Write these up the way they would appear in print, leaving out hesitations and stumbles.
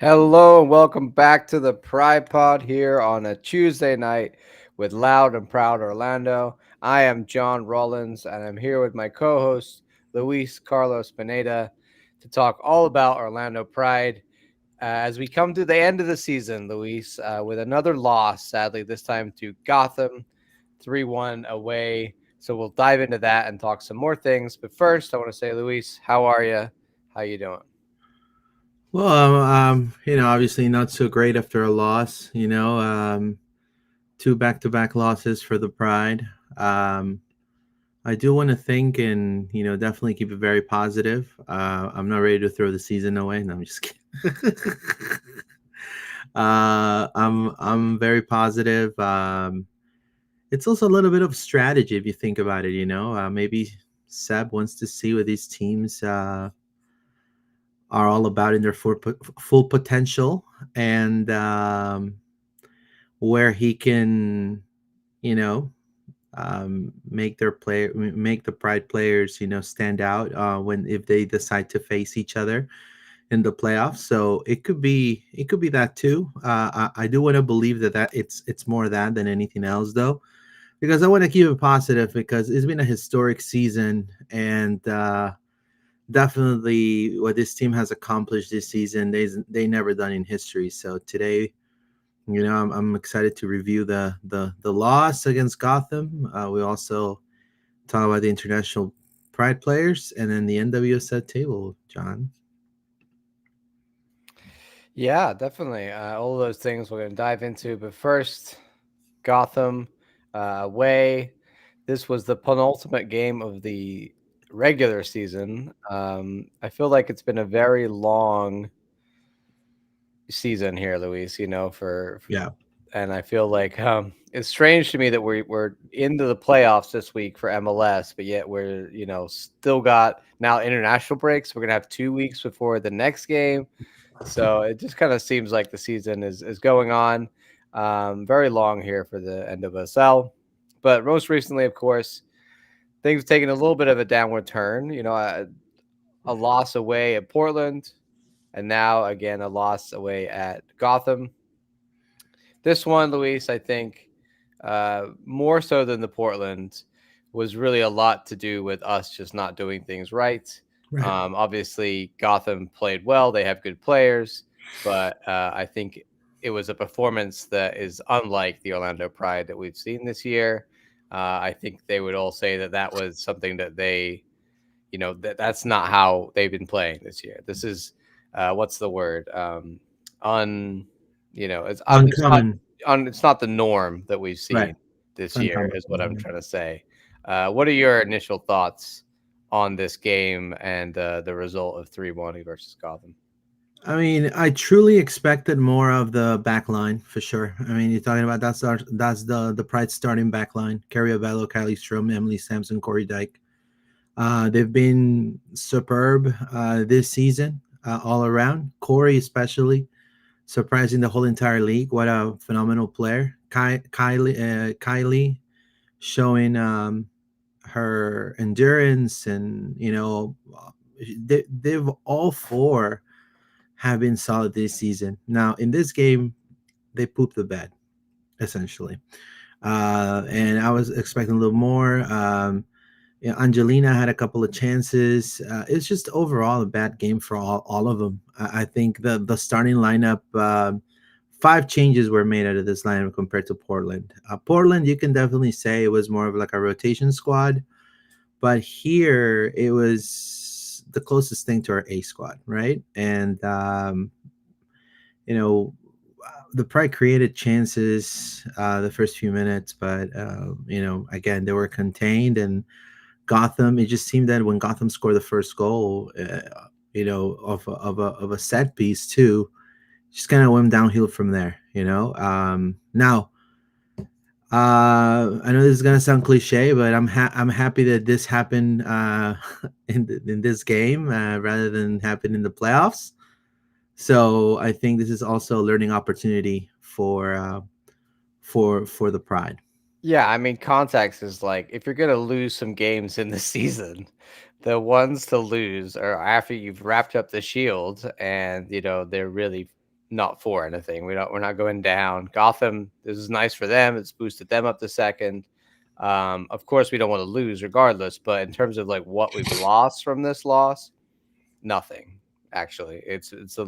Hello and welcome back to the Pride Pod here on a Tuesday night with Loud and Proud Orlando. I am John Rollins and I'm here with my co host Luis Carlos Pineda to talk all about Orlando Pride as we come to the end of the season, Luis, with another loss, sadly, this time to Gotham 3-1 away. So we'll dive into that and talk some more things. But first, I want to say, Luis, how are you? How you doing? Well, obviously not so great after a loss. Two back-to-back losses for the Pride. Um, I do want to think and definitely keep it very positive. I'm not ready to throw the season away. No, I'm just kidding. I'm very positive. It's also a little bit of strategy if you think about it. Maybe Seb wants to see what these teams are all about in their full potential and where he can, you know, make the Pride players, stand out when if they decide to face each other in the playoffs. So it could be that too. I do want to believe that it's more that than anything else though, because I want to keep it positive because it's been a historic season and. Definitely what this team has accomplished this season they never done in history. So today, I'm excited to review the loss against Gotham. We also talk about the international Pride players and then the NWSL table, John. Yeah, definitely. All of those things we're going to dive into. But first, Gotham away. This was the penultimate game of the regular season. I feel like it's been a very long season here, Luis. Yeah. And I feel like it's strange to me that we're into the playoffs this week for MLS, but yet we're still got now international breaks. We're gonna have 2 weeks before the next game, so it just kind of seems like the season is going on very long here for the NWSL. But most recently, of course, things taking a little bit of a downward turn. A loss away at Portland, and now again a loss away at Gotham. This one, Luis, I think more so than the Portland was really a lot to do with us just not doing things right. Right. Obviously, Gotham played well; they have good players, but I think it was a performance that is unlike the Orlando Pride that we've seen this year. I think they would all say that that was something that that's not how they've been playing this year. This is what's the word? Un, it's not Uncommon. it's not the norm that we've Right. seen this year, Uncommon. is what I'm trying to say. What are your initial thoughts on this game and the result of 3-1 versus Gotham? I mean, I truly expected more of the back line for sure. I mean, you're talking about that's the Pride starting back line: Carrie Avello, Kylie Strom, Emily Sampson, Corey Dyke. They've been superb this season, all around. Corey, especially, surprising the whole entire league. What a phenomenal player. Kylie showing her endurance, and they've all four have been solid this season. Now, in this game, they pooped the bed essentially, and I was expecting a little more. Angelina had a couple of chances. It's just overall a bad game for all of them. I think the starting lineup, five changes were made out of this lineup compared to Portland. Portland, you can definitely say it was more of like a rotation squad, but here it was the closest thing to our A squad, right? And you know, the Pride created chances the first few minutes, but again they were contained. And Gotham, it just seemed that when Gotham scored the first goal, of a set piece too, just kind of went downhill from there. Now, I know this is gonna sound cliche, but I'm happy that this happened in this game rather than happen in the playoffs. So I think this is also a learning opportunity for the Pride. Yeah, I mean, context is like if you're gonna lose some games in the season, the ones to lose are after you've wrapped up the shield and they're really not for anything. We're not going down. Gotham, this is nice for them. It's boosted them up to second. Of course, we don't want to lose regardless, but in terms of like what we've lost from this loss, nothing. Actually, it's a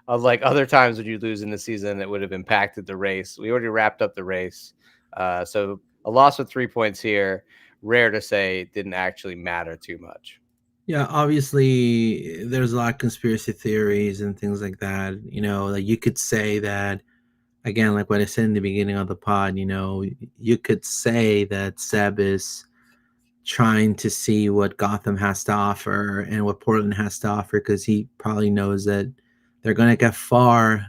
unlike other times when you lose in the season, it would have impacted the race. We already wrapped up the race, so a loss of 3 points here, rare to say, didn't actually matter too much. Yeah, obviously there's a lot of conspiracy theories and things like that. Like you could say that again, like what I said in the beginning of the pod. You could say that Seb is trying to see what Gotham has to offer and what Portland has to offer because he probably knows that they're going to get far,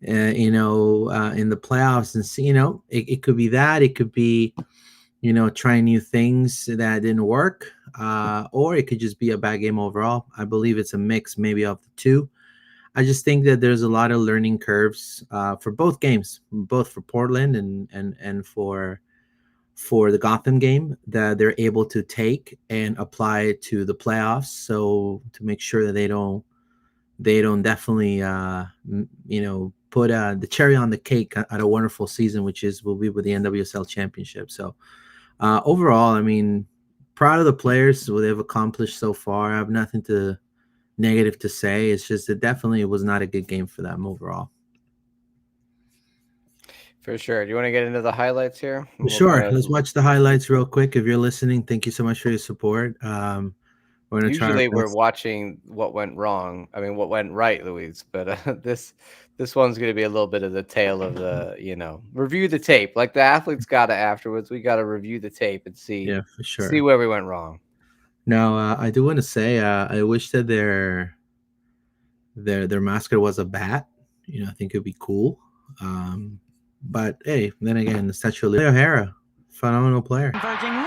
in the playoffs and see. It could be that. It could be trying new things that didn't work, or it could just be a bad game overall. I believe it's a mix, maybe of the two. I just think that there's a lot of learning curves for both games, both for Portland and for the Gotham game that they're able to take and apply it to the playoffs. So to make sure that they don't definitely put the cherry on the cake at a wonderful season, which is will be with the NWSL championship. So overall, I mean, proud of the players, what they've accomplished so far. I have nothing to negative to say. It's just that definitely it was not a good game for them overall. For sure. Do you want to get into the highlights here? And we'll Sure, kind of let's watch the highlights real quick. If you're listening, thank you so much for your support. We're gonna try our usually we're best. watching what went wrong. I mean, what went right, Luis. But this one's going to be a little bit of the tale of the review the tape. Like the athletes got to afterwards. We got to review the tape and Yeah, for see sure. where we went wrong. Now, I do want to say, I wish that their mascot was a bat. I think it'd be cool. Um, but hey, then again, the Statue of Liberty, O'Hara, phenomenal player. Ryan,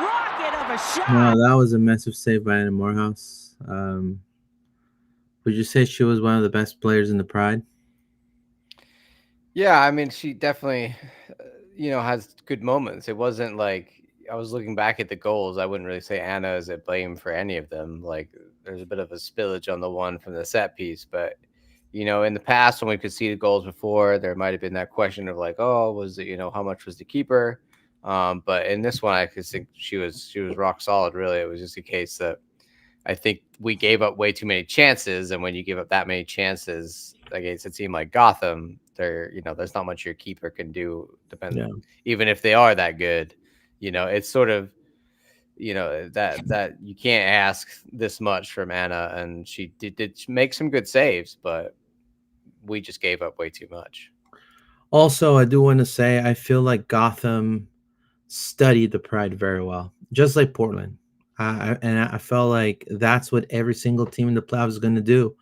rocket of a No, shot. that was a massive save by Anna Morehouse. Would you say she was one of the best players in the Pride? Yeah, I mean, she definitely, has good moments. It wasn't like I was looking back at the goals. I wouldn't really say Anna is at blame for any of them. Like, there's a bit of a spillage on the one from the set piece, but in the past when we could see the goals before, there might have been that question of like, oh, was it, how much was the keeper? But in this one, I could think she was rock solid. Really, it was just a case that I think we gave up way too many chances, and when you give up that many chances against a team like Gotham, there's not much your keeper can do. Depend Yeah. even if they are that good, it's sort of that you can't ask this much from Anna, and she did make some good saves, but we just gave up way too much. Also, I do want to say I feel like Gotham studied the Pride very well, just like Portland. And I felt like that's what every single team in the playoffs is going to do.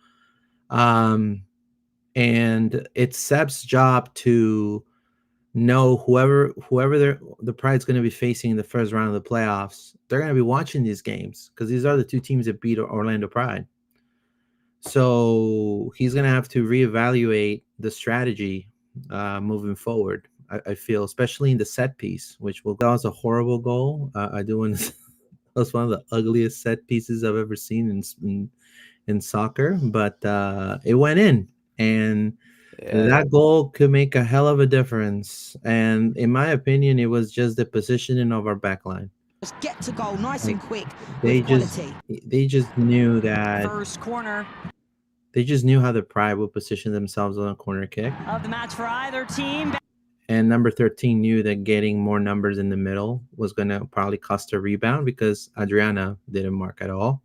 Um, and it's Seb's job to know whoever the Pride's going to be facing in the first round of the playoffs. They're going to be watching these games because these are the two teams that beat Orlando Pride. So he's going to have to reevaluate the strategy moving forward. I feel, especially in the set piece, which that was a horrible goal. I do want to. That was one of the ugliest set pieces I've ever seen in soccer, but it went in, and Yeah, that goal could make a hell of a difference. And in my opinion, it was just the positioning of our backline. Just get to goal nice Like and quick they with just quality. they just knew that First corner they just knew how the Pride would position themselves on a corner kick. of the match for either team. And number 13 knew that getting more numbers in the middle was going to probably cost a rebound because Adriana didn't mark at all.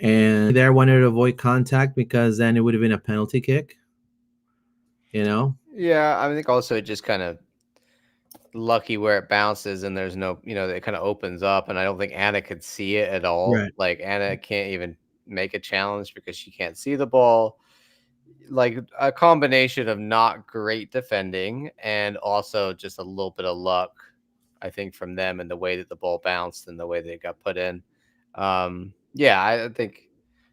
And there wanted to avoid contact because then it would have been a penalty kick. yeah. I think also it just kind of lucky where it bounces and there's no, it kind of opens up, and I don't think Anna could see it at all. Right. Like Anna can't even make a challenge because she can't see the ball. Like a combination of not great defending and also just a little bit of luck, I think, from them and the way that the ball bounced and the way they got put in. Yeah, I think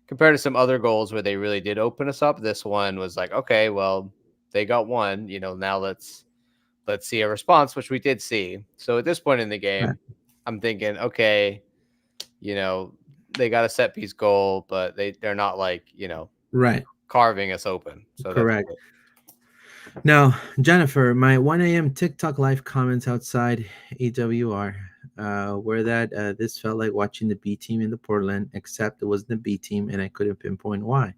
compared to some other goals where they really did open us up, this one was like, okay, well, they got one, now let's see a response, which we did see. So at this point in the Right. game, I'm thinking, okay, you know, they got a set piece goal, but they're not like, Right. carving us open. So that's Correct. good. Now, Jennifer, my 1 a.m. TikTok live comments outside AWR were that this felt like watching the B team in the Portland, except it wasn't the B team, and I couldn't pinpoint why.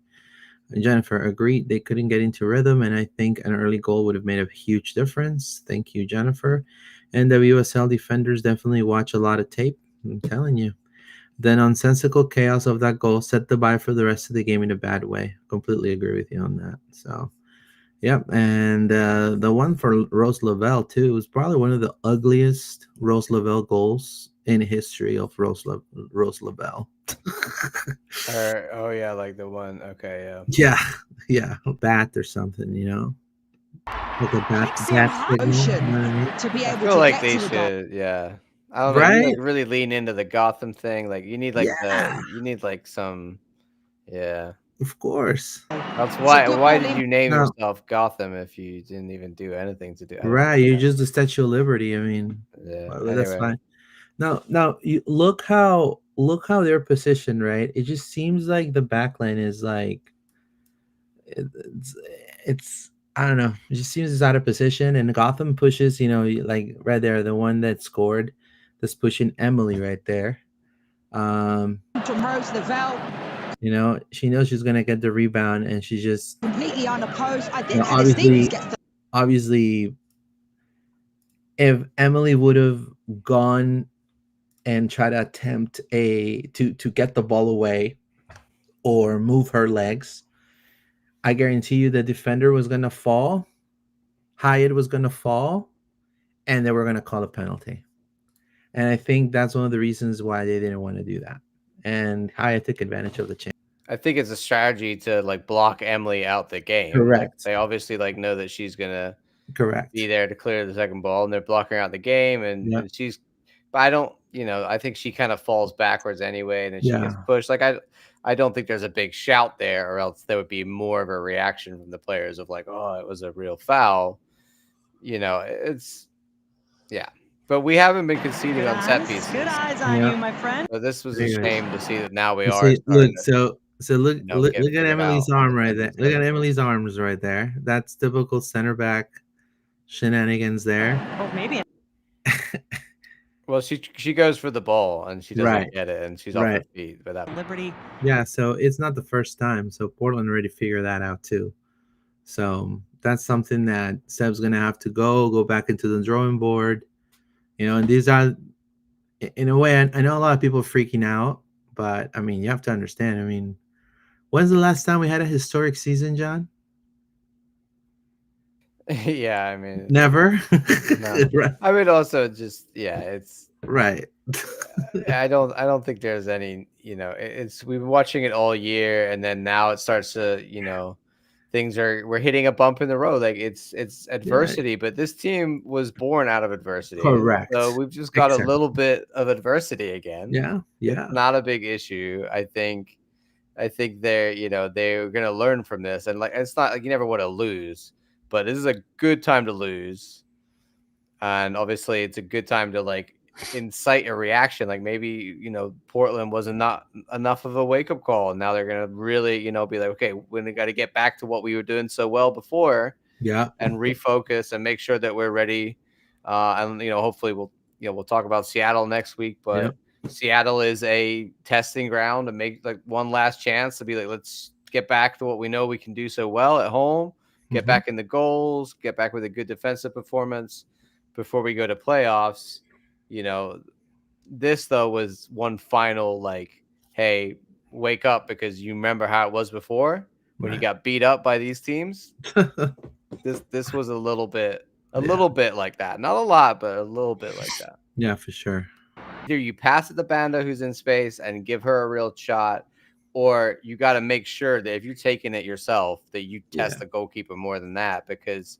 And Jennifer agreed they couldn't get into rhythm, and I think an early goal would have made a huge difference. Thank you, Jennifer. And WSL defenders definitely watch a lot of tape. I'm telling you. The nonsensical chaos of that goal set the vibe for the rest of the game in a bad way. Completely agree with you on that. So, yep. And the one for Rose Lavelle, too, was probably one of the ugliest Rose Lavelle goals in history of Rose Lavelle. Or, oh yeah, like the one. Okay, Yeah, yeah, bat or something, you know, like a bat Takes bat him signal. You motion know what I mean? to be I able feel to like get they to the goal. should. Yeah, I don't know. You like Right? really lean into the Gotham thing. Like you need like Yeah, you need like some. Yeah, of course. that's It's a why. good Why ball did in. you name No, yourself Gotham if you didn't even do anything to do? I don't. right. You're just the Statue of Liberty. I mean, Yeah. well, that's Anyway, fine. Now, you look how they're positioned. Right? It just seems like the backline is like it's, it's I don't know. It just seems it's out of position, and Gotham pushes. You know, like right there, the one that scored, that's pushing Emily right there. Um, From Rose Lavelle, you know, she knows she's gonna get the rebound, and she just, completely unopposed. I you think know, Heather Stevens gets the obviously, if Emily would have gone and try to attempt to get the ball away or move her legs, I guarantee you the defender was gonna fall, Hyatt was gonna fall, and they were gonna call a penalty. And I think that's one of the reasons why they didn't want to do that. And Hyatt took advantage of the chance. I think it's a strategy to like block Emily out the game. Like Correct. they obviously like know that she's gonna be Correct. there to clear the second ball, and they're blocking her out the game, Yeah. and she's. But I don't, I think she kind of falls backwards anyway, and then she gets Yeah. pushed. Like I don't think there's a big shout there, or else there would be more of a reaction from the players of like, oh, it was a real foul. It's yeah. But we haven't been conceding on set pieces. Good eyes on Yeah. you, my friend. So this was a Very good. shame to see that now we You are see, starting look, to, so look, get look at figured out Emily's on arm right there. defensive Look at side. Emily's arms right there. That's typical center back shenanigans there. Oh, maybe. Well, she goes for the ball and she doesn't Right. get it, and she's off her feet. But that Liberty. Yeah, so it's not the first time. So Portland already figured that out too. So that's something that Seb's gonna have to go back into the drawing board. And these are, in a way, I know a lot of people are freaking out, but I mean, you have to understand. I mean, when's the last time we had a historic season, John? yeah, I mean, Never. no. Right. I mean, also just it's. Right. I don't think there's any. It's we've been watching it all year, and then now it starts to. We're hitting a bump in the road. Like it's Right. adversity, but this team was born out of adversity. Correct. So we've just got a Exactly. little bit of adversity again. Yeah. It's Yeah. not a big issue. I think they're gonna learn from this, and like it's not like you never want to lose, but this is a good time to lose, and obviously it's a good time to like incite a reaction. Like maybe Portland wasn't not enough of a wake up call, and now they're gonna really be like, okay, we got to get back to what we were doing so well before, Yeah. and refocus and make sure that we're ready. And hopefully we'll talk about Seattle next week, but. Yep. Seattle is a testing ground to make like one last chance to be like, let's get back to what we know we can do so well at home, get back in the goals, get back with a good defensive performance before we go to playoffs. This though was one final like, hey, wake up, because you remember how it was before when you got beat up by these teams. This was a little bit like that. Not a lot, but a little bit like that. Yeah, for sure. Either you pass it to Banda, who's in space, and give her a real shot, or you got to make sure that if you're taking it yourself, that you test the goalkeeper more than that. Because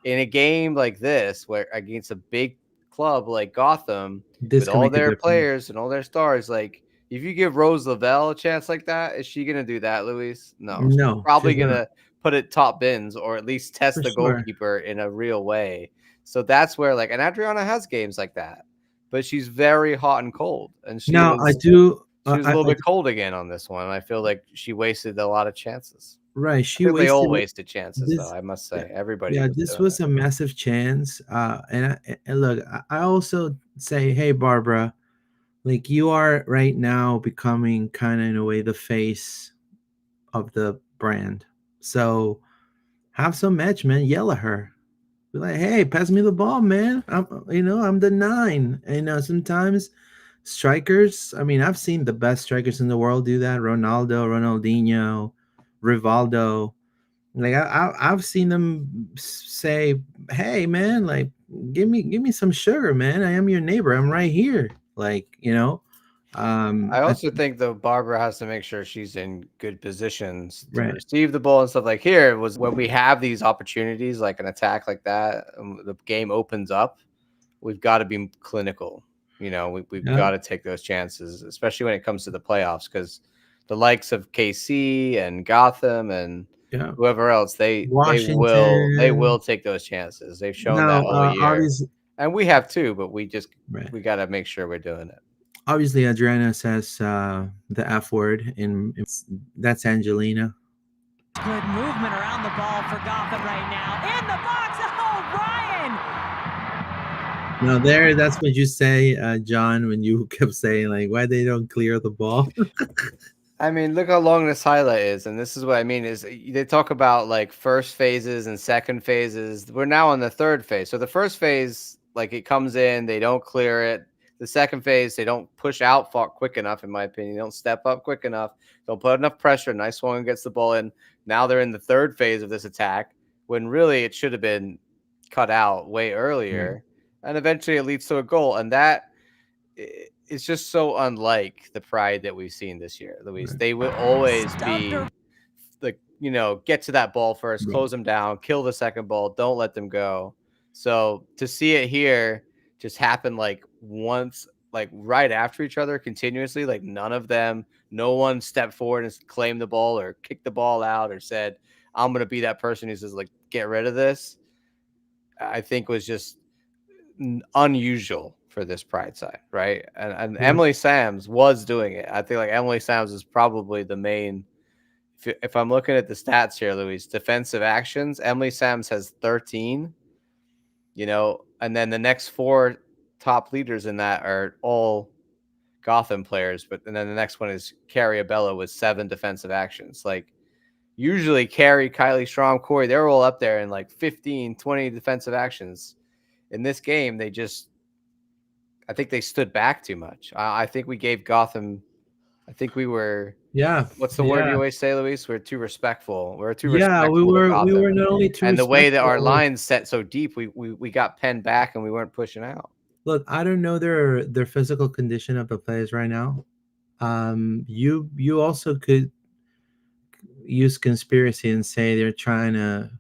in a game like this, where against a big club like Gotham, This with can all make a their difference. players and all their stars, like if you give Rose Lavelle a chance like that, is she gonna do that, Luis? No, she's No, probably she's not. gonna put it top bins, or at least test For the sure. goalkeeper in a real way. So that's where and Adriana has games like that. But she's very hot and cold, and Now, I was do. a little bit cold again on this one. I feel like she wasted a lot of chances. right. I She think they all wasted wasted chances, though. this. I must Yeah, say, everybody yeah. was This doing was it. a massive chance. And look, I also say, hey, Barbara, like you are right now becoming kind of in a way the face of the brand. So have some match, man. Yell at her. Be like, hey, pass me the ball, man. I'm the nine. And sometimes strikers. I mean, I've seen the best strikers in the world do that. Ronaldo, Ronaldinho, Rivaldo. Like I've seen them say, "Hey, man, like give me some sugar, man. I am your neighbor. I'm right here." Like I I also think though Barbara has to make sure she's in good positions to right, receive the ball and stuff. Like here was when we have these opportunities, like an attack like that, the game opens up. We've got to be clinical. We've yeah, got to take those chances, especially when it comes to the playoffs, because the likes of KC and Gotham and yeah. whoever else, they will Washington. take those chances. They've shown that Now, all year, obviously, and we have too. But right. we got to make sure we're doing it. Obviously, Adriana says the F word that's Angelina. Good movement around the ball for Gotham right now. In the box. Oh, Ryan. Now that's what you say, John, when you kept saying like why they don't clear the ball. I mean, look how long this highlight is, and this is what I mean is they talk about like first phases and second phases. We're now on the third phase. So the first phase, like it comes in, they don't clear it. The second phase, they don't push out far quick enough, in my opinion. They don't step up quick enough. Don't put enough pressure. Nice one gets the ball in. Now they're in the third phase of this attack when really it should have been cut out way Right, earlier. And eventually it leads to a goal. And that it's just so unlike the Pride that we've seen this year, Luis. right, They would always be like, get to that ball first, right. close them down, kill the second ball, don't let them go. So to see it here just happen like once, like right after each other continuously, like none of them, no one stepped forward and claimed the ball or kicked the ball out or said, I'm going to be that person who says, like, get rid of this, I think was just unusual for this Pride side, right? And Yeah, Emily Sams was doing it. I think like Emily Sams is probably the main. If I'm looking at the stats here, Luis, defensive actions, Emily Sams has 13. And then the next four top leaders in that are all Gotham players, and then the next one is Carrie Abella with 7 defensive actions. Like usually Carrie, Kylie Strom, Corey, they're all up there in like 15, 20 defensive actions. In this game, I think they stood back too much. I think we gave Gotham. I think we were. yeah, What's the word you yeah, always say, Luis? We're too respectful. We're too yeah. We respectful to were we Gotham, were not only too and the way that our respectful. lines set so deep, we got penned back and we weren't pushing out. Look, I don't know their physical condition of the players right now. You also could use conspiracy and say they're trying to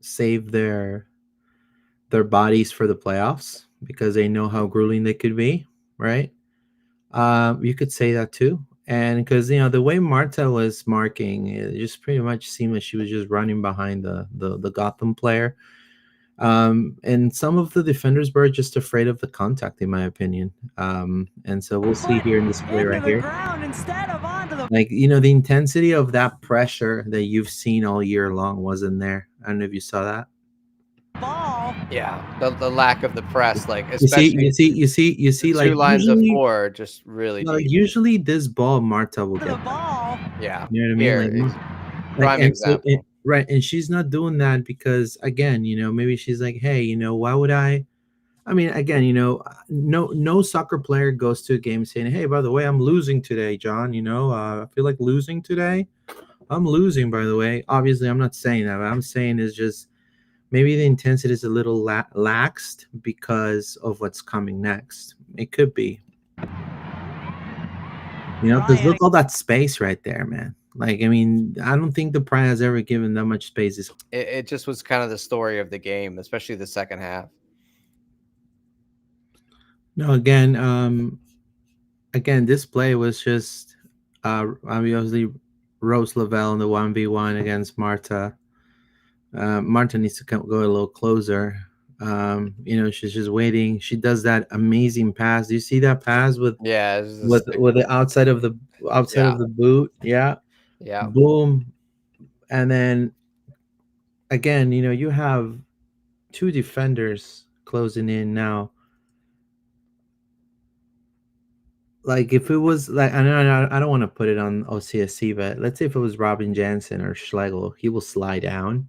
save their bodies for the playoffs because they know how grueling they could be, right? You could say that too. And because the way Marta was marking, it just pretty much seemed like she was just running behind the Gotham player. And some of the defenders were just afraid of the contact, in my opinion. And so we'll see here in this play right here. Like, the intensity of that pressure that you've seen all year long wasn't there. I don't know if you saw that. Yeah, the lack of the press, like You see, especially you see, you see, you the see, two like lines of four, just really deep. usually this ball Marta will get that. Yeah, You know what I mean? here Like, is like prime and so example. right, and she's not doing that because again, maybe she's like, hey, why would I mean, again, no soccer player goes to a game saying, hey, by the way, I'm losing today, John. I feel like losing today. I'm losing, by the way. Obviously, I'm not saying that. But I'm saying is just maybe the intensity is a little laxed because of what's coming next. It could be, because look all that space right there, man. Like, I mean, I don't think the Pride has ever given that much space. It just was kind of the story of the game, especially the second half. No, again, this play was just obviously Rose Lavelle in the 1v1 against Marta. Marta needs to go a little closer. She's just waiting. She does that amazing pass. Do you see that pass with Yeah, this is with the outside of the yeah, boot? Yeah. yeah. Boom. And then again, you have two defenders closing in now. Like if it was like I don't want to put it on OCSC, but let's say if it was Robin Jansen or Schlegel, he will slide down,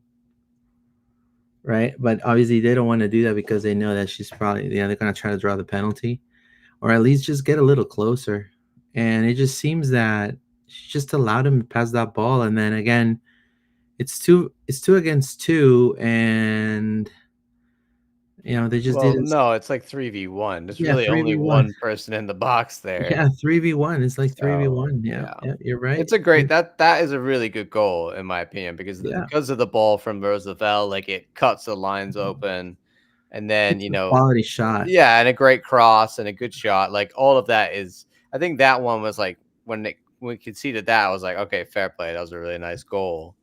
right? But obviously they don't want to do that because they know that she's probably they're gonna try to draw the penalty, or at least just get a little closer. And it just seems that she just allowed him to pass that ball, and then again, it's two against two, and they just Well, didn't. no, it's like 3v1. There's Yeah, really three only v one. one person in the box there. Yeah, 3v1. It's like So, 3v1. Yeah, yeah. yeah, you're right. It's a great that is a really good goal in my opinion Yeah, because of the ball from Roosevelt, like it cuts the lines open, and then it's a quality shot. yeah, and a great cross and a good shot. Like all of that is, I think that one was like when we conceded that, I was like, okay, fair play. That was a really nice goal.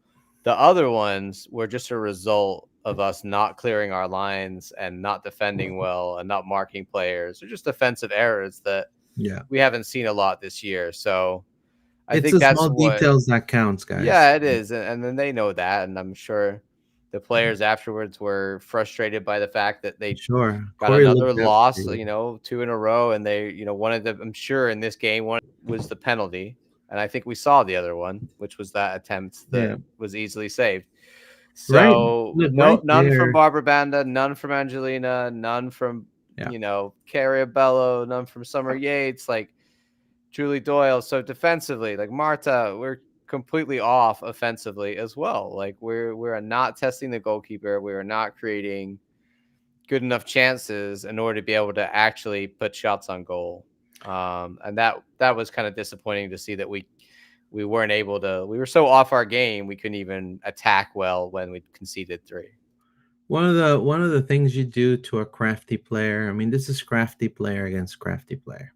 The other ones were just a result of us not clearing our lines and not defending well and not marking players. They're just defensive errors that Yeah, we haven't seen a lot this year. So I it's think the that's small what, details that counts, guys. yeah, it is. And then they know that. And I'm sure the players afterwards were frustrated by the fact that they Sure, got Corey another looked loss, devastated. two in a row. And they, one of them, I'm sure in this game, one was the penalty. And I think we saw the other one, which was that attempt that Yeah, was easily saved. right. So Look right none from there. Barbara Banda, none from Angelina, none from, Yeah. Carrie Bello, none from Summer Yates. Like, Julie Doyle. So defensively, like Marta, we're completely off offensively as well. Like we're not testing the goalkeeper. We are not creating good enough chances in order to be able to actually put shots on goal. And that was kind of disappointing to see that we weren't able to. We were so off our game. We couldn't even attack well when we conceded 3. One of the things you do to a crafty player. I mean, this is crafty player against crafty player.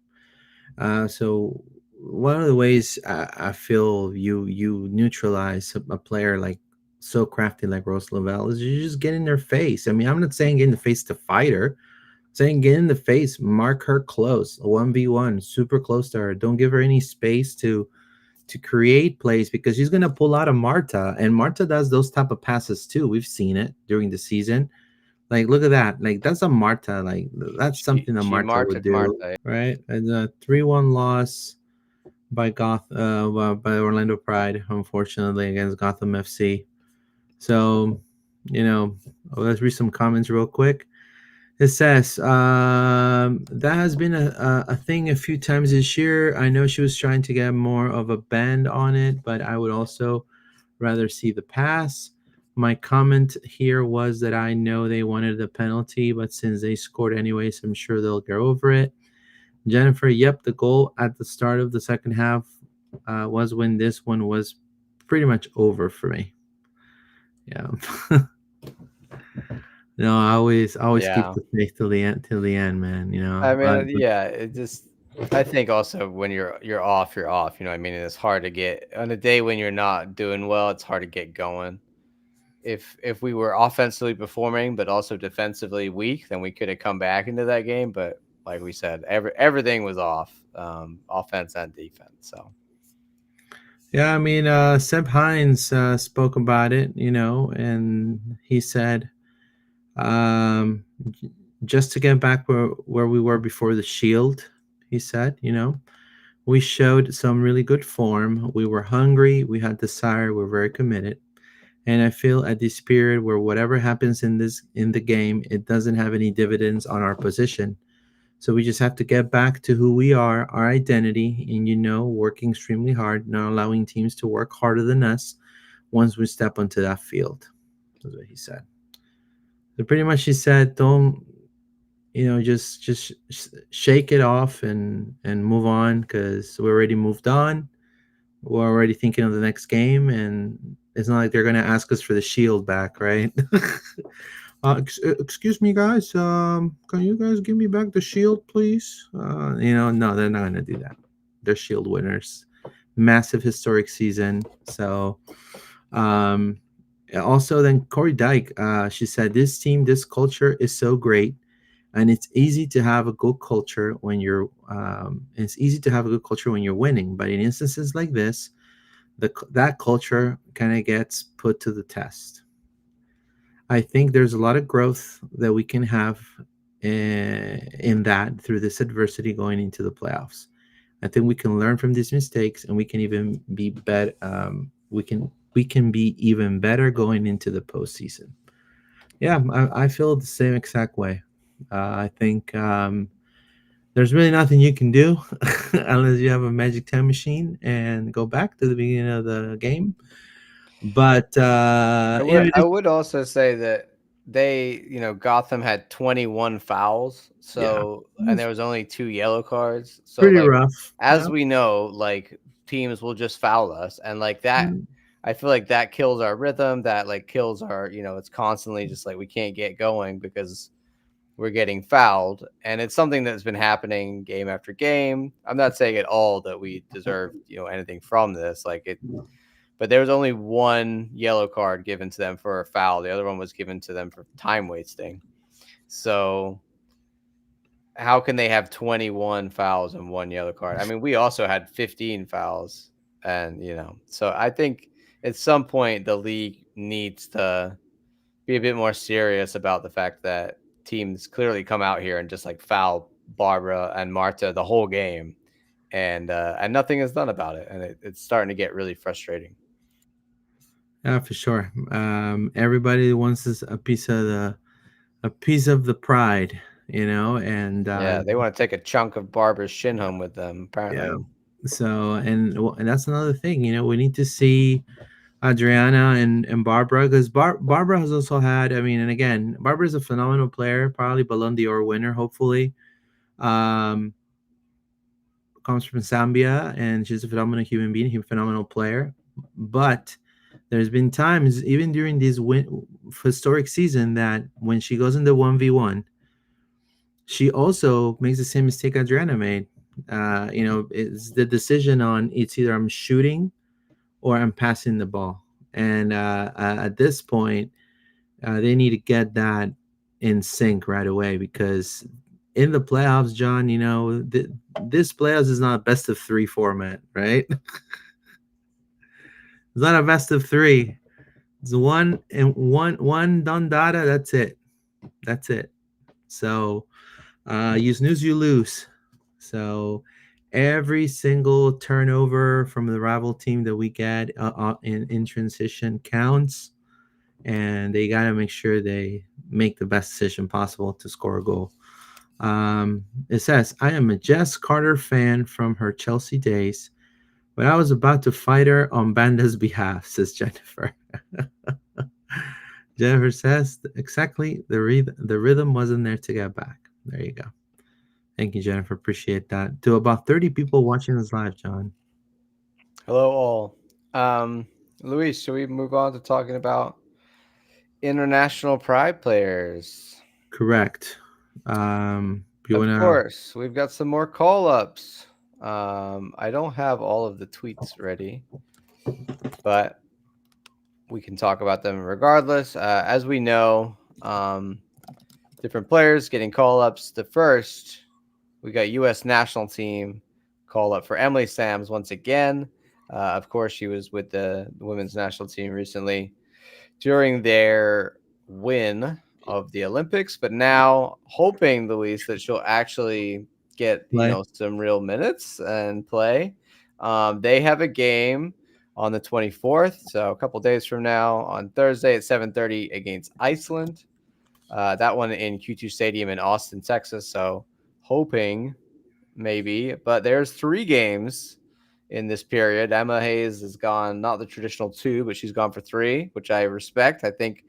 So one of the ways I feel you neutralize a player like so crafty like Rose Lavelle is you just get in their face. I mean, I'm not saying get in the face to fight her, saying get in the face, mark her close, 1v1, super close to her. Don't give her any space to create plays because she's gonna pull out of Marta, and Marta does those type of passes too. We've seen it during the season. Like, look at that. Like, that's a Marta. Like, that's something that She Marta would marked do, Marta. right? And a 3-1 loss by by Orlando Pride, unfortunately, against Gotham FC. So, let's read some comments real quick. It says that has been a thing a few times this year. I know she was trying to get more of a band on it, but I would also rather see the pass. My comment here was that I know they wanted the penalty, but since they scored anyways, I'm sure they'll get over it. Jennifer, yep, the goal at the start of the second half was when this one was pretty much over for me. Yeah. No, I always keep Yeah. the faith till the end, man. I mean, But yeah, it just I think also when you're off, you're off. You know what I mean? And it's hard to get on a day when you're not doing well, it's hard to get going. If we were offensively performing but also defensively weak, then we could have come back into that game. But like we said, everything was off, offense and defense. So yeah, I mean, Seb Hines spoke about it, and he said, um, just to get back where we were before the Shield, he said, we showed some really good form. We were hungry. We had desire. We're very committed. And I feel at this period where whatever happens in the game, it doesn't have any dividends on our position. So we just have to get back to who we are, our identity, and working extremely hard, not allowing teams to work harder than us once we step onto that field. That's what he said. So pretty much he said, don't just shake it off and move on because we already moved on. We're already thinking of the next game, and it's not like they're going to ask us for the shield back, right? Excuse me, guys. Can you guys give me back the shield, please? No, they're not going to do that. They're shield winners. Massive historic season. So, also then Corey Dyke, she said, this team, this culture is so great. And it's easy to have a good culture when you're winning. But in instances like this, that culture kind of gets put to the test. I think there's a lot of growth that we can have in that through this adversity going into the playoffs. I think we can learn from these mistakes, and we can even be better. We can be even better going into the postseason. Yeah, I feel the same exact way. I think there's really nothing you can do unless you have a magic time machine and go back to the beginning of the game. But I would also say that Gotham had 21 fouls, yeah, so and it's there was only 2 yellow cards. So pretty like rough. Yeah. as we know, like teams will just foul us and like that Mm. I feel like that kills our rhythm, that like kills our, it's constantly just like we can't get going because we're getting fouled, and it's something that's been happening game after game. I'm not saying at all that we deserve, anything from this. But there was only one yellow card given to them for a foul. The other one was given to them for time wasting. So how can they have 21 fouls and one yellow card? I mean, we also had 15 fouls. And, so I think at some point the league needs to be a bit more serious about the fact that teams clearly come out here and just like foul Barbara and Marta the whole game. And nothing is done about it. And it's starting to get really frustrating. Yeah, for sure. Everybody wants a piece of the pride, and Yeah, they want to take a chunk of Barbara's shin home with them, yeah. apparently. So and that's another thing. We need to see Adriana and Barbara, because Barbara has also had. I mean, and again, Barbara's a phenomenal player, probably Ballon d'Or winner, hopefully. Um, Comes from Zambia, and she's a phenomenal human being, a phenomenal player. But there's been times, even during this historic season, that when she goes in the 1v1, she also makes the same mistake Adriana made. It's the decision on, it's either I'm shooting or I'm passing the ball. And at this point, they need to get that in sync right away, because in the playoffs, John, this playoffs is not a best of three format, right? It's not a best of three. It's one done data. That's it. That's it. So you snooze, you lose. So every single turnover from the rival team that we get in transition counts, and they got to make sure they make the best decision possible to score a goal. It says, I am a Jess Carter fan from her Chelsea days, but I was about to fight her on Banda's behalf, says Jennifer. Jennifer says, exactly, the rhythm wasn't there to get back. There you go. Thank you, Jennifer. Appreciate that. To about 30 people watching this live, John. Hello, all. Luis, should we move on to talking about international pride players? Correct. You Of wanna course, we've got some more call ups. I don't have all of the tweets ready, but we can talk about them regardless. As we know, different players getting call ups. The first, we got U.S. national team call up for Emily Sams once again. Of course, she was with the women's national team recently during their win of the Olympics, but now hoping, Luis, that she'll actually get play? some real minutes and play. They have a game on the 24th, so a couple days from now, on Thursday at 7:30 against Iceland. That one in Q2 Stadium in Austin, Texas. So hoping maybe, but there's 3 games in this period. Emma Hayes has gone not the traditional 2, but she's gone for 3, which I respect. I think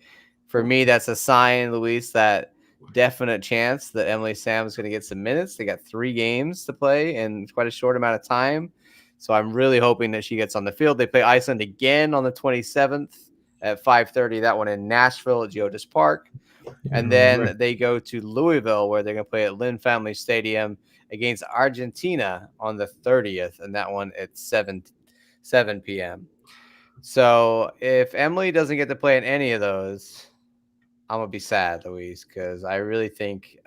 for me that's a sign, Luis, that definite chance that Emily Sam is going to get some minutes. They got 3 games to play in quite a short amount of time. So I'm really hoping that she gets on the field. They play Iceland again on the 27th at 5:30. That one in Nashville at Geodis Park. And then they go to Louisville, where they're going to play at Lynn Family Stadium against Argentina on the 30th, and that one at 7 p.m. So if Emily doesn't get to play in any of those, I'm going to be sad, Luis, because I really think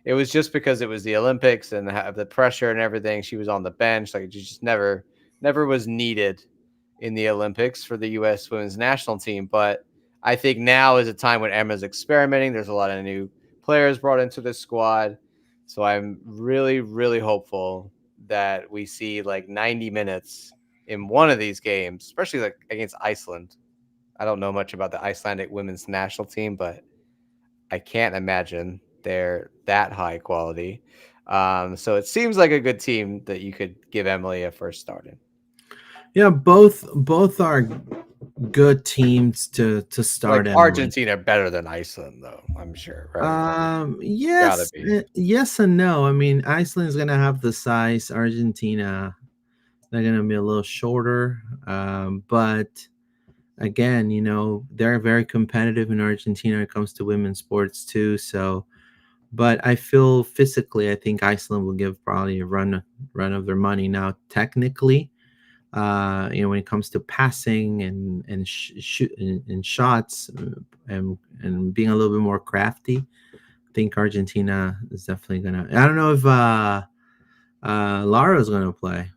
it was just because it was the Olympics and the pressure and everything. She was on the bench. Like, you just never never was needed in the Olympics for the U.S. women's national team. But I think now is a time when Emma's experimenting. There's a lot of new players brought into the squad. So I'm really, really hopeful that we see like 90 minutes in one of these games, especially like against Iceland. I don't know much about the Icelandic women's national team, but I can't imagine they're that high quality. So it seems like a good team that you could give Emily a first start in. Yeah, both are good teams to start, Like Emily. Argentina better than Iceland, though, I'm sure, right? Gotta Yes, be. yes and no. I mean, Iceland's gonna have the size. Argentina, they're gonna be a little shorter. But again, they're very competitive in Argentina when it comes to women's sports too. So, but I feel physically, I think Iceland will give probably a run of their money. Now, technically, when it comes to passing and shoot and shots and being a little bit more crafty, I think Argentina is definitely gonna. I don't know if Lara's gonna play.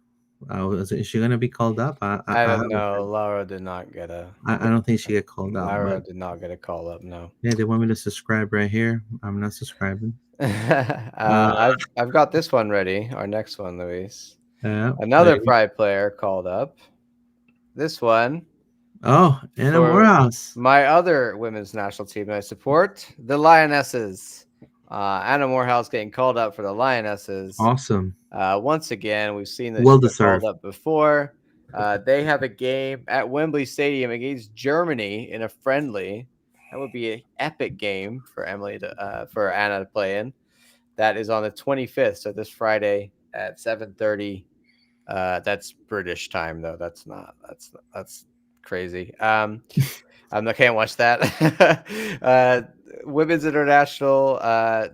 Is she gonna be called up? I I don't haven't know. heard. Laura did not get a I don't think she get called up, Laura but did not get a call up. No. yeah, they want me to subscribe right here. I'm not subscribing. Uh, I've got this one ready. Our next one, Luis. yeah. Another Pride player called up. This one Oh, Anna for Morehouse. my other women's national team I support, the Lionesses. Anna Morehouse getting called up for the Lionesses. Awesome. Once again, we've seen that Well she got called deserved. up before. They have a game at Wembley Stadium against Germany in a friendly. That would be an epic game for for Anna to play in. That is on the 25th, so this Friday at 7:30. That's British time though. That's crazy. I can't watch that. Women's International.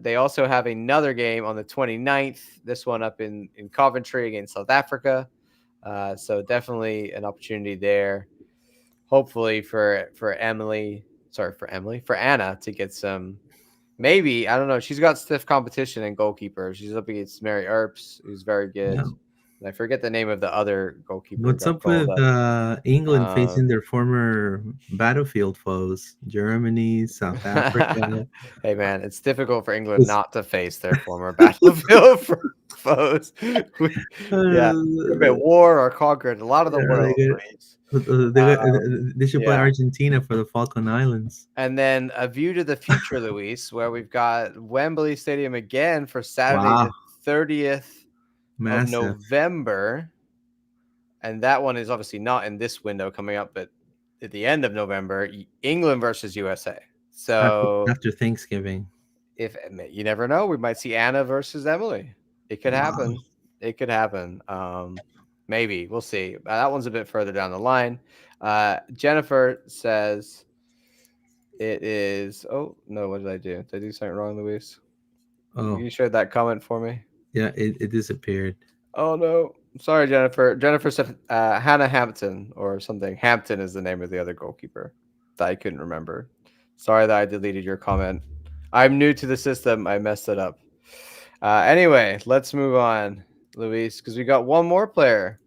They also have another game on the 29th. This one up in Coventry against South Africa. So definitely an opportunity there. Hopefully for Anna to get some. Maybe I don't know. She's got stiff competition in goalkeeper. She's up against Mary Earps, who's very good. Yeah. And I forget the name of the other goalkeeper who What's got up called with up. England facing their former battlefield foes, Germany, South Africa? Hey man, it's difficult for England not to face their former battlefield foes. Yeah, we've been Uh, war or conquered a lot of the yeah, world. they should play Yeah. Argentina for the Falkland Islands. And then a view to the future, Luis, where we've got Wembley Stadium again for Saturday, Wow, the 30th of massive. November. And that one is obviously not in this window coming up, but at the end of November, England versus USA. So After Thanksgiving. if you never know, we might see Anna versus Emily. It could Wow. happen. It could happen. Maybe we'll see. That one's a bit further down the line. Jennifer says it is. Oh no, what did I do? Did I do something wrong, Luis? Oh, You shared that comment for me. yeah, it disappeared. Oh no. Sorry, Jennifer. Jennifer said Hannah Hampton or something. Hampton is the name of the other goalkeeper that I couldn't remember. Sorry that I deleted your comment. I'm new to the system. I messed it up. Anyway, let's move on, Luis, because we got one more player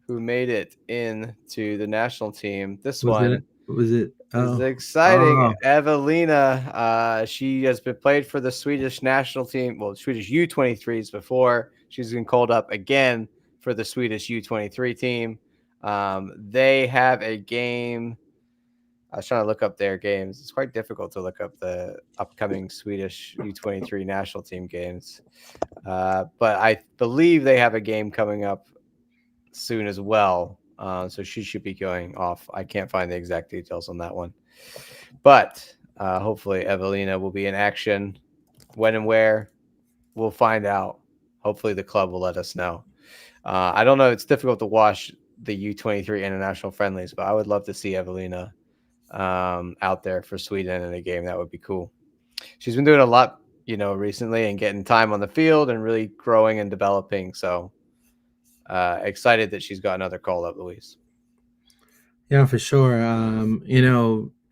who made it into the national team. This Was one it? is Oh, exciting. oh, Evelina. She has been played for the Swedish national team, well, Swedish U23s before. She's been called up again for the Swedish U23 team. They have a game. I was trying to look up their games. It's quite difficult to look up the upcoming Swedish U23 national team games. But I believe they have a game coming up soon as well. So she should be going off. I can't find the exact details on that one. But hopefully Evelina will be in action. When and where, we'll find out. Hopefully the club will let us know. I don't know. It's difficult to watch the U23 international friendlies, but I would love to see Evelina out there for Sweden in a game. That would be cool. She's been doing a lot, recently and getting time on the field and really growing and developing. So excited that she's got another call up, Luis. yeah, for sure.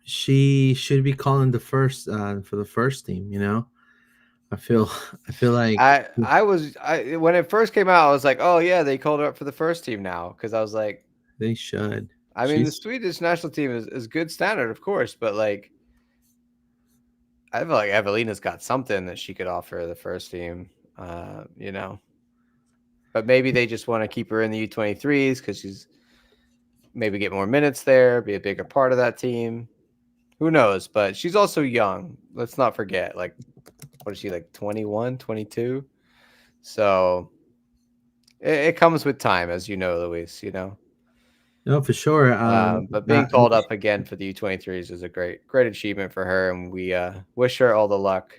She should be calling the first for the first team. I feel I feel like I when it first came out, I was like, oh yeah, they called her up for the first team now because I was like, they should. I mean, the She's Swedish national team is good standard, of course, but like I feel like Evelina's got something that she could offer the first team. You know, but maybe they just want to keep her in the U23s because she's maybe get more minutes there, be a bigger part of that team. Who knows? But she's also young. Let's not forget. Like, what is she, like 21, 22? So it comes with time, as you know, Luis, you know. no for sure. But being called up again for the U23s is a great achievement for her, and we wish her all the luck.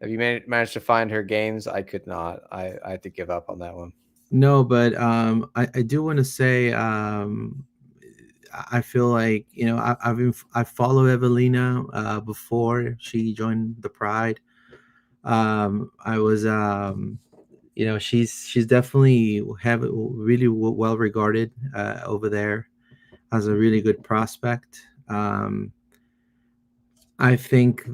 Have you managed to find her games? I could not. I had to give up on that one. No, but I do want to say I feel like I followed Evelina before she joined the Pride. I was she's definitely have really well regarded over there as a really good prospect. I think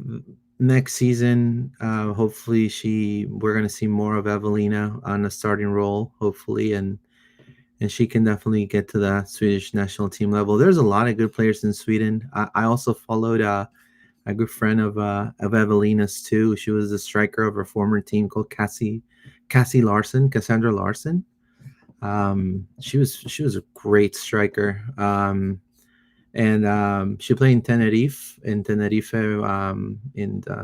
next season, hopefully we're gonna see more of Evelina on a starting role, hopefully, and she can definitely get to the Swedish national team level. There's a lot of good players in Sweden. I also followed a good friend of Evelina's too. She was the striker of her former team called Cassie Larson, Cassandra Larson. She was a great striker. And she played in Tenerife, in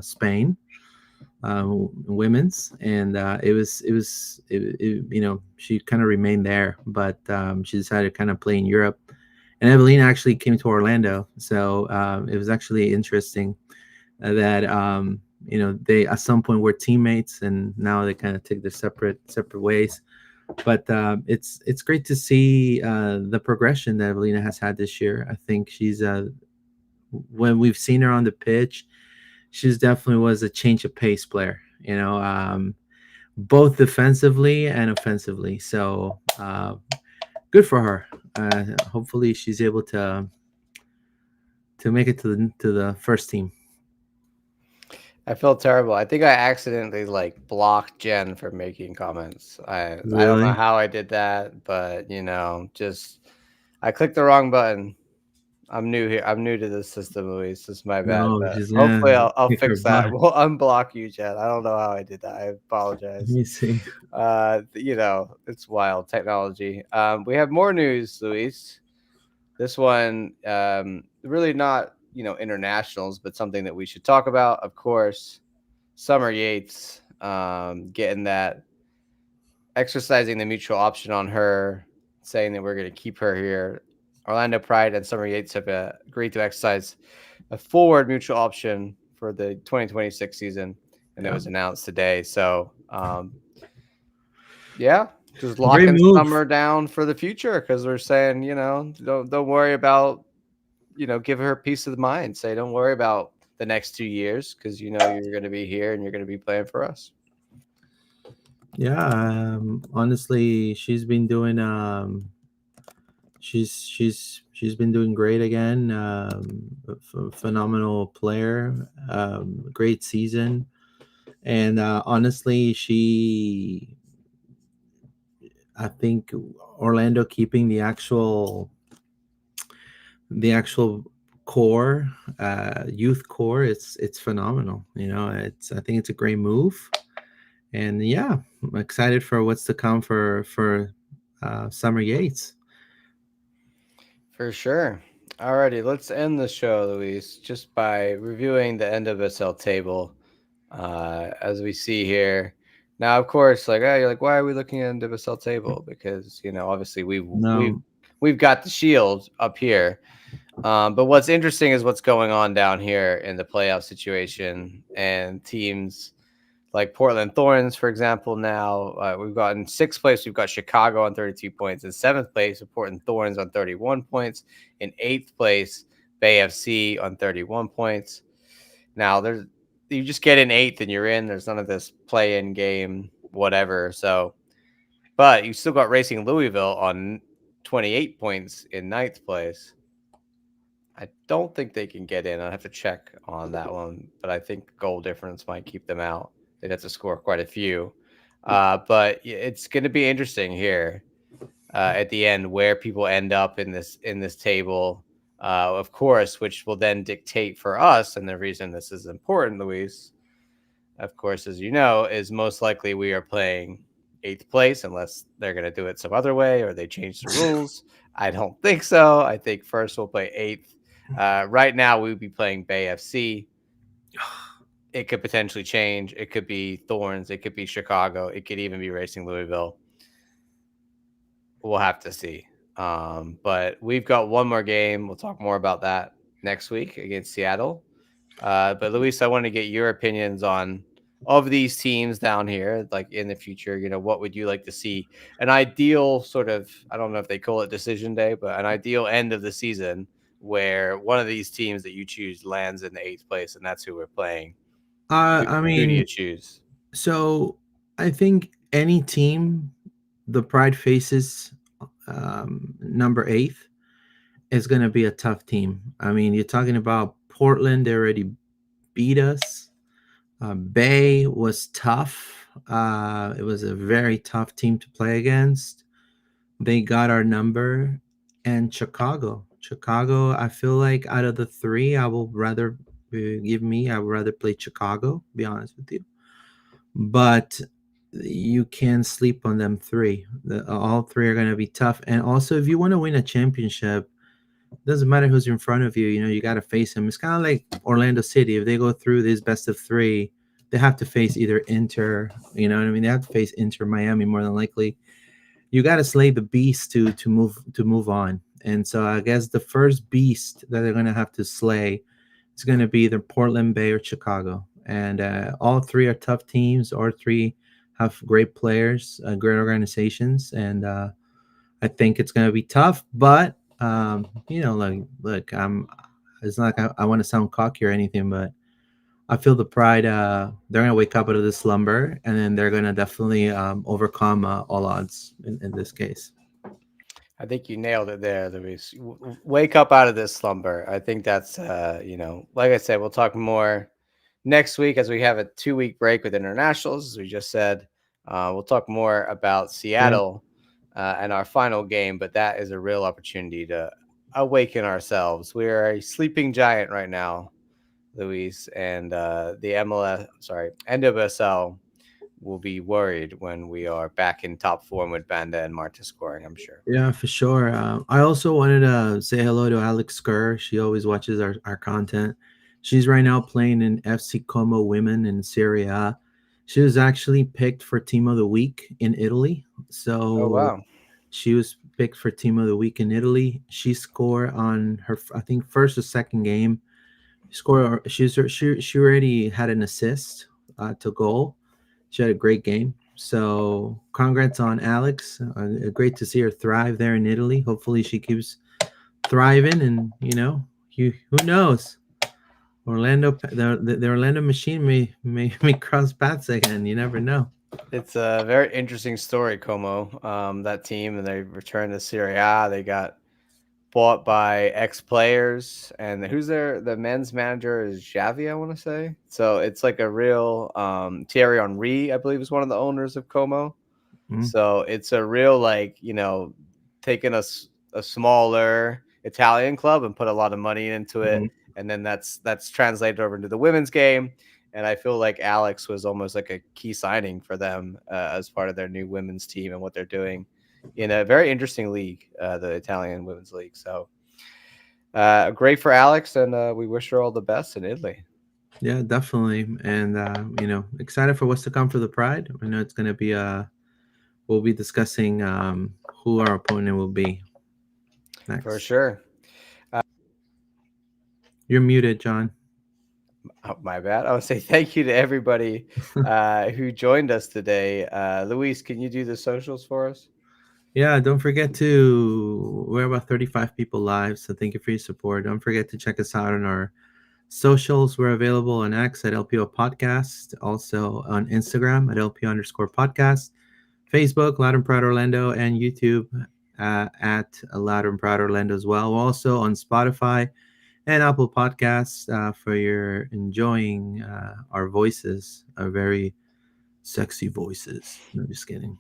Spain, women's, and she kind of remained there, but she decided to kind of play in Europe. And Evelina actually came to Orlando, so it was actually interesting that they at some point were teammates, and now they kind of take their separate ways. But it's great to see the progression that Evelina has had this year. I think she's when we've seen her on the pitch, she's definitely was a change of pace player. Both defensively and offensively. So good for her. Hopefully, she's able to make it to the first team. I felt terrible. I think I accidentally like blocked Jen for making comments. I don't know Really? how I did that, but just I clicked the wrong button. I'm new here. I'm new to this system, Luis. This is my bad, No, but she's gonna hopefully I'll kick her fix that. butt. We'll unblock you, Jen. I don't know how I did that. I Let apologize. me see. It's wild technology. We have more news, Luis. This one, really not, internationals, but something that we should talk about. Of course, Summer Yates, getting that, exercising the mutual option on her, saying that we're going to keep her here. Orlando Pride and Summer Yates have agreed to exercise a forward mutual option for the 2026 season, and it Yeah. was announced today. So, yeah, just Great locking move. Summer down for the future because we're saying, don't worry about, give her peace of mind. Say, don't worry about the next 2 years because you're going to be here and you're going to be playing for us. Yeah. Honestly, she's been doing great again. Phenomenal player. Great season. And honestly, I think Orlando keeping the actual core, youth core, it's phenomenal. I think it's a great move. And yeah, I'm excited for what's to come for Summer Yates. For sure. Alrighty, let's end the show, Luis, just by reviewing the NWSL table, as we see here. Now, of course, like, you're like, why are we looking at NWSL table? Because obviously No, we've got the Shield up here, but what's interesting is what's going on down here in the playoff situation and teams like Portland Thorns, for example. Now we've got in sixth place, we've got Chicago on 32 points. In seventh place, Portland Thorns on 31 points. In eighth place, Bay FC on 31 points. Now you just get in eighth and you're in. There's none of this play-in game, whatever. So, but you still got Racing Louisville on 28 points in ninth place. I don't think they can get in. I have to check on that one, but I think goal difference might keep them out. They'd have to score quite a few. But it's going to be interesting here at the end where people end up in this table, of course, which will then dictate for us. And the reason this is important, Luis, of course, as you know, is most likely we are playing eighth place unless they're going to do it some other way or they change the rules. I don't think so. I think first we'll play eighth. Right now, we would be playing Bay FC. It could potentially change. It could be Thorns. It could be Chicago. It could even be Racing Louisville. We'll have to see. But we've got one more game. We'll talk more about that next week against Seattle. But Luis, I want to get your opinions on of these teams down here, like in the future. What would you like to see? An ideal sort of, I don't know if they call it decision day, but an ideal end of the season where one of these teams that you choose lands in the eighth place, and that's who we're playing. I Who do you mean, choose? so I think any team the Pride faces number eighth is going to be a tough team. I mean, you're talking about Portland, they already beat us. Bay was tough. It was a very tough team to play against. They got our number. And Chicago. Chicago, I feel like out of the three, I will rather I would rather play Chicago, be honest with you. But you can't sleep on them three. All three are going to be tough. And also, if you want to win a championship, doesn't matter who's in front of you. You got to face them. It's kind of like Orlando City. If they go through this best of three, they have to face either Inter. You know what I mean? They have to face Inter Miami more than likely. You got to slay the beast to move on. And so I guess the first beast that they're going to have to slay is going to be either Portland, Bay, or Chicago. And all three are tough teams. All three have great players, great organizations, and I think it's going to be tough. But like, look, It's not like I want to sound cocky or anything, but I feel the Pride. They're going to wake up out of the slumber, and then they're going to definitely overcome all odds in this case. I think you nailed it there, Luis. Wake up out of this slumber. I think that's, like I said, we'll talk more next week as we have a 2 week break with internationals, as we just said. We'll talk more about Yeah. Seattle and our final game, but that is a real opportunity to awaken ourselves. We are a sleeping giant right now, Luis, and the MLS, sorry, NWSL will be worried when we are back in top form with Banda and Marta scoring, I'm sure. Yeah, for sure. I also wanted to say hello to Alex Kerr. She always watches our content. She's right now playing in FC Como Women in Serie A. She was actually picked for Team of the Week in Italy. Oh, So wow. she was picked for Team of the Week in Italy. She scored on her, I think, first or second game. She already had an assist to goal. She had a great game. So congrats on Alex. Great to see her thrive there in Italy. Hopefully she keeps thriving, and who knows? The Orlando machine may cross paths again. You never know. It's a very interesting story, Como. That team, and they returned to Serie A. They got bought by ex players, and who's the men's manager is Xavi, I want to say. So it's like a real Thierry Henry, I believe, is one of the owners of Como. Mm, So it's a real taking a smaller Italian club and put a lot of money into it, mm, and then that's translated over into the women's game. And I feel like Alex was almost like a key signing for them as part of their new women's team and what they're doing in a very interesting league, the Italian women's league. So great for Alex, and we wish her all the best in Italy. yeah, definitely. And excited for what's to come for the Pride. I know it's going to be we'll be discussing who our opponent will be For next. sure. You're muted, John. Oh, my bad. I would say thank you to everybody who joined us today. Luis, can you do the socials for us? Yeah, don't forget we're about 35 people live, so thank you for your support. Don't forget to check us out on our socials. We're available on X at LPO Podcast, also on Instagram at LPO underscore podcast, Facebook, Loud and Proud Orlando, and YouTube at Loud and Proud Orlando as well. We're also on Spotify and Apple Podcasts for your enjoying our voices, our very sexy voices. No, I'm just kidding.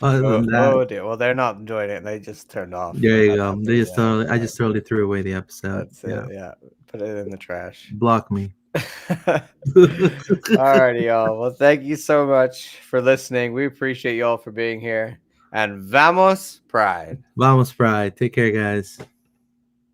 Other than that, Oh dear. Well, they're not enjoying it. They just turned off. there So you how go. about They me? just totally, I just totally threw away the episode. That's it. Yeah. Put it in the trash. Block me. Alrighty, y'all. Well, thank you so much for listening. We appreciate y'all for being here. And vamos, Pride. Vamos, Pride. Take care, guys.